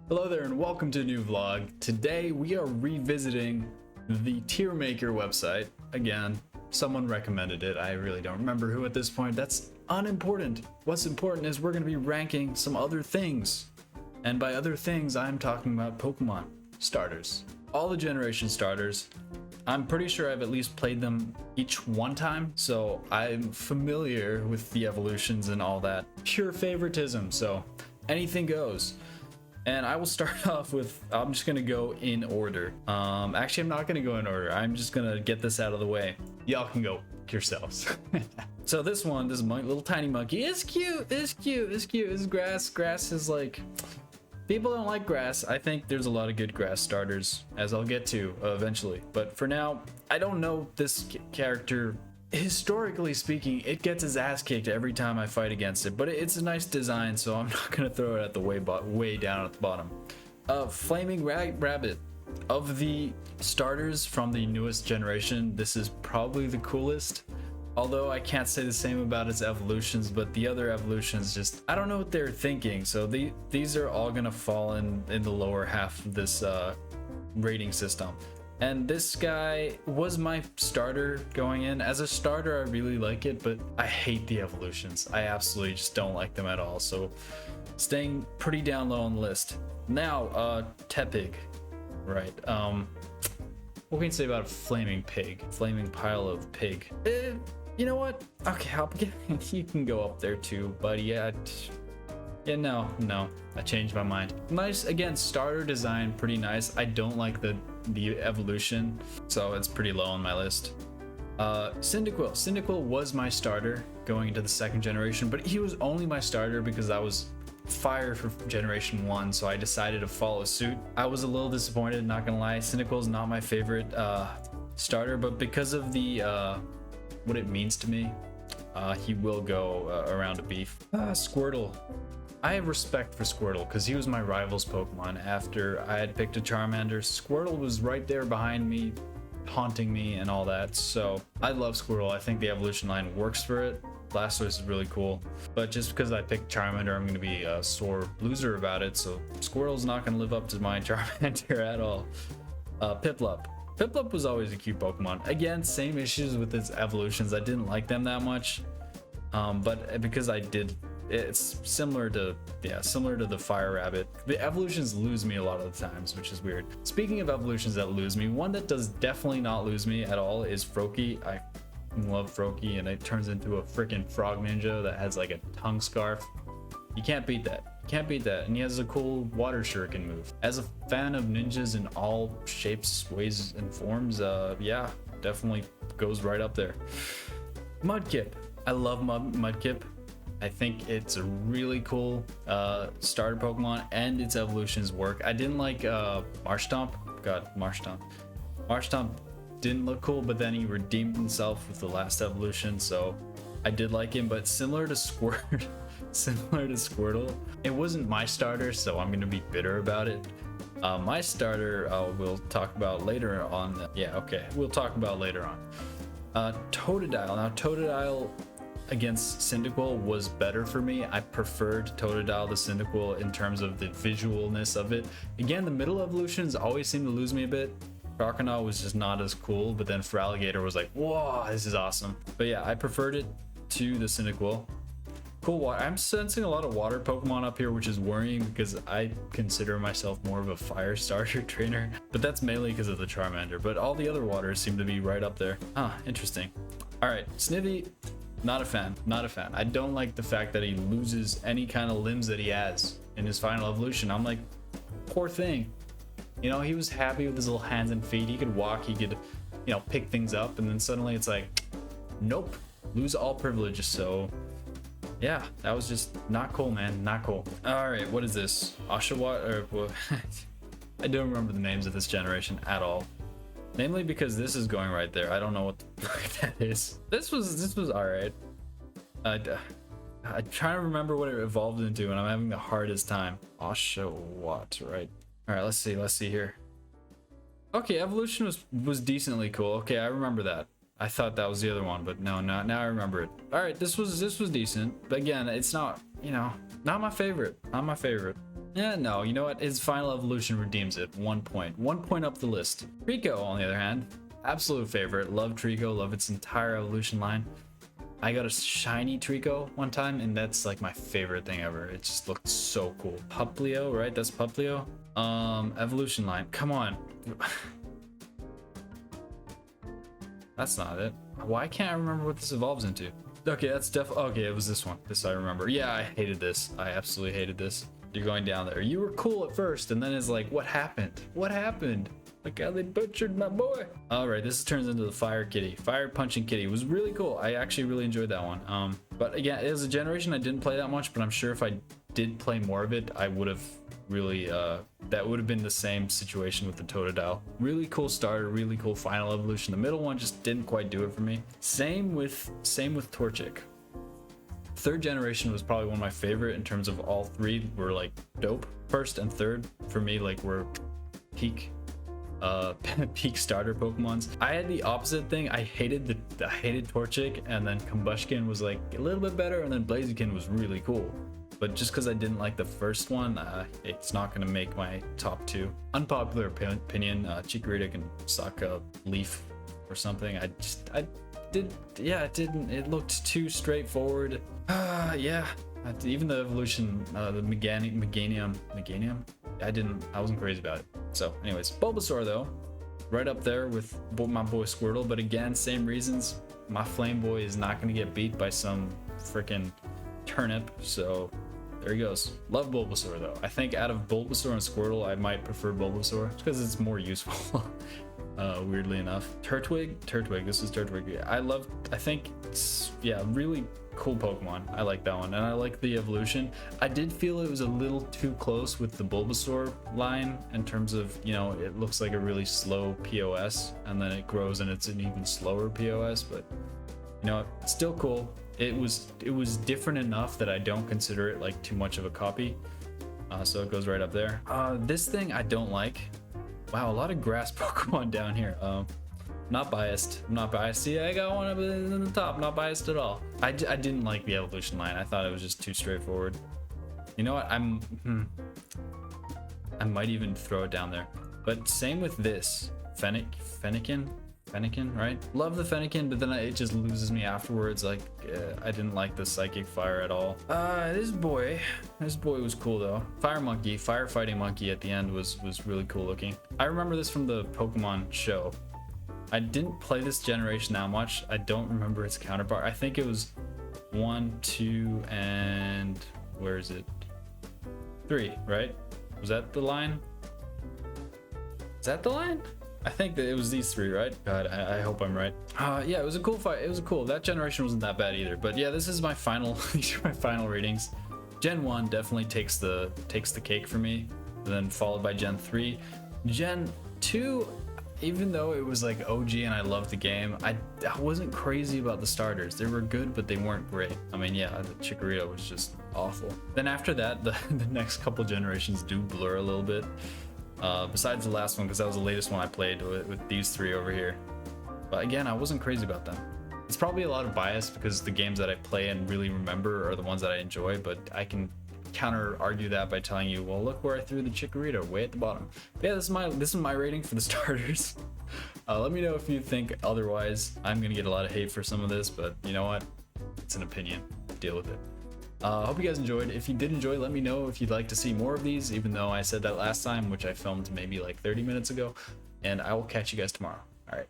Hello there and welcome to a new vlog. Today we are revisiting the tier maker website. Again, someone recommended it. I really don't remember who at this point. That's unimportant. What's important is we're going to be ranking some other things. And by other things, I'm talking about Pokemon starters. All the generation starters. I'm pretty sure I've at least played them each one time, so I'm familiar with the evolutions and all that. Pure favoritism, so anything goes. And I will start off with, I'm just gonna go in order. Actually, I'm not gonna go in order. I'm just gonna get this out of the way. Y'all can go yourselves. So this one, this little tiny monkey is cute. It's cute. It's cute. It's grass. Grass is like, people don't like grass. I think there's a lot of good grass starters, as I'll get to eventually. But for now, I don't know this character. Historically speaking, it gets his ass kicked every time I fight against it, but it's a nice design, so I'm not gonna throw it at the way down at the bottom. Flaming Rabbit. Of the starters from the newest generation, this is probably the coolest. Although I can't say the same about its evolutions, but the other evolutions just, I don't know what they're thinking. So these are all gonna fall in the lower half of this rating system. And this guy was my starter going in. As a starter, I really like it, but I hate the evolutions. I absolutely just don't like them at all. So staying pretty down low on the list. Now, Tepig, right? What can you say about a flaming pig? Flaming pile of pig. You know what? Okay, you can go up there too, buddy. Yeah, no, I changed my mind. Nice, again, starter design, pretty nice. I don't like the evolution, so it's pretty low on my list. Cyndaquil was my starter going into the second generation, but he was only my starter because I was fire for generation 1, so I decided to follow suit. I was a little disappointed, not gonna lie. Cyndaquil is not my favorite starter, but because of the what it means to me, he will go around a beef. Squirtle. I have respect for Squirtle because he was my rival's Pokemon after I had picked a Charmander. Squirtle was right there behind me, haunting me and all that. So I love Squirtle. I think the evolution line works for it. Blastoise is really cool. But just because I picked Charmander, I'm going to be a sore loser about it. So Squirtle's not going to live up to my Charmander at all. Piplup. Piplup was always a cute Pokemon. Again, same issues with its evolutions. I didn't like them that much. But because I did, it's similar to the Fire Rabbit. The evolutions lose me a lot of the times, which is weird. Speaking of evolutions that lose me, one that does definitely not lose me at all is Froakie. I love Froakie, and it turns into a freaking frog ninja that has like a tongue scarf. You can't beat that. You can't beat that. And he has a cool water shuriken move. As a fan of ninjas in all shapes, ways, and forms, yeah, definitely goes right up there. Mudkip. I love Mudkip. I think it's a really cool starter Pokemon, and its evolutions work. I didn't like Marshtomp. God, Marshtomp. Marshtomp didn't look cool, but then he redeemed himself with the last evolution, so I did like him. But similar to Squirtle, it wasn't my starter, so I'm gonna be bitter about it. My starter, we'll talk about later on. Yeah, okay, we'll talk about later on. Totodile. Now, Totodile against Cyndaquil was better for me. I preferred Totodile to Cyndaquil in terms of the visualness of it. Again, the middle evolutions always seem to lose me a bit. Crocodile was just not as cool, but then Feraligatr was like, whoa, this is awesome. But yeah, I preferred it to the Cyndaquil. Cool water. I'm sensing a lot of water Pokemon up here, which is worrying because I consider myself more of a fire starter trainer, but that's mainly because of the Charmander. But all the other waters seem to be right up there. Interesting. All right, Snivy. Not a fan. I don't like the fact that he loses any kind of limbs that he has in his final evolution. I'm like, poor thing. You know, he was happy with his little hands and feet. He could walk, he could, you know, pick things up, and then suddenly it's like, nope, lose all privileges. So yeah, that was just not cool, man. Not cool. All right, what is this? Oshawott, or what? I don't remember the names of this generation at all. Namely because this is going right there. I don't know what the fuck that is. This was alright. I'm trying to remember what it evolved into, and I'm having the hardest time. Oshawott, right? Alright, let's see here. Okay, evolution was decently cool. Okay, I remember that. I thought that was the other one, but no, now I remember it. Alright, this was decent. But again, it's not, you know, not my favorite. Not my favorite. Yeah, no, you know what? His final evolution redeems it. 1 point. 1 point up the list. Trico, on the other hand, absolute favorite. Love Trico, love its entire evolution line. I got a shiny Trico one time, and that's like my favorite thing ever. It just looked so cool. Puplio, right? That's Puplio. Evolution line. Come on. That's not it. Why can't I remember what this evolves into? Okay, that's okay, it was this one. This I remember. Yeah, I hated this. I absolutely hated this. You're going down there. You were cool at first, and then it's like, what happened? What happened? Look how they butchered my boy. All right, this turns into the Fire Kitty. Fire Punching Kitty was really cool. I actually really enjoyed that one. But again, it was a generation I didn't play that much, but I'm sure if I did play more of it, I would have really, that would have been the same situation with the Totodile. Really cool starter, really cool final evolution. The middle one just didn't quite do it for me. Same with Torchic. Third generation was probably one of my favorite in terms of all three were like dope. First and third for me like were peak starter Pokemons. I had the opposite thing. I hated Torchic, and then Combustion was like a little bit better, and then Blaziken was really cool. But just because I didn't like the first one, it's not going to make my top 2. Unpopular opinion, Chikorita can suck a leaf or something. It looked too straightforward. Yeah, even the evolution, the Meganium, I wasn't crazy about it. So anyways, Bulbasaur though, right up there with my boy Squirtle, but again, same reasons. My Flame Boy is not going to get beat by some freaking turnip, so there he goes. Love Bulbasaur though. I think out of Bulbasaur and Squirtle, I might prefer Bulbasaur just because it's more useful. Weirdly enough. Turtwig, this is Turtwig. I think it's, yeah, really cool Pokemon. I like that one, and I like the evolution. I did feel it was a little too close with the Bulbasaur line in terms of, you know, it looks like a really slow POS, and then it grows and it's an even slower POS, but you know, it's still cool. It was different enough that I don't consider it like too much of a copy. So it goes right up there. This thing I don't like. Wow, a lot of grass Pokemon down here. Not biased. I'm not biased. See, I got one up in the top. Not biased at all. I didn't like the evolution line. I thought it was just too straightforward. You know what? I might even throw it down there. But same with this. Fennekin, right? Love the Fennekin, but then it just loses me afterwards. Like, I didn't like the Psychic Fire at all. This boy was cool though. Firefighting monkey at the end was really cool looking. I remember this from the Pokemon show. I didn't play this generation that much. I don't remember its counterpart. I think it was 1, 2, and where is it? 3, right? Was that the line? Is that the line? I think that it was these 3, right? God, I hope I'm right. Yeah, it was a cool fight. It was cool. That generation wasn't that bad either. But yeah, this is my final. These are my final ratings. Gen 1 definitely takes the cake for me, and then followed by Gen 3. Gen 2, even though it was like OG and I loved the game, I wasn't crazy about the starters. They were good, but they weren't great. I mean, yeah, the Chikorita was just awful. Then after that, the next couple generations do blur a little bit. Besides the last one, because that was the latest one I played with these 3 over here. But again, I wasn't crazy about them. It's probably a lot of bias because the games that I play and really remember are the ones that I enjoy, but I can counter argue that by telling you, well, look where I threw the Chikorita, way at the bottom. But yeah, this is my rating for the starters. Let me know if you think otherwise. I'm gonna get a lot of hate for some of this, but you know what? It's an opinion. Deal with it. Hope you guys enjoyed. If you did enjoy, let me know if you'd like to see more of these, even though I said that last time, which I filmed maybe like 30 minutes ago, and I will catch you guys tomorrow. All right.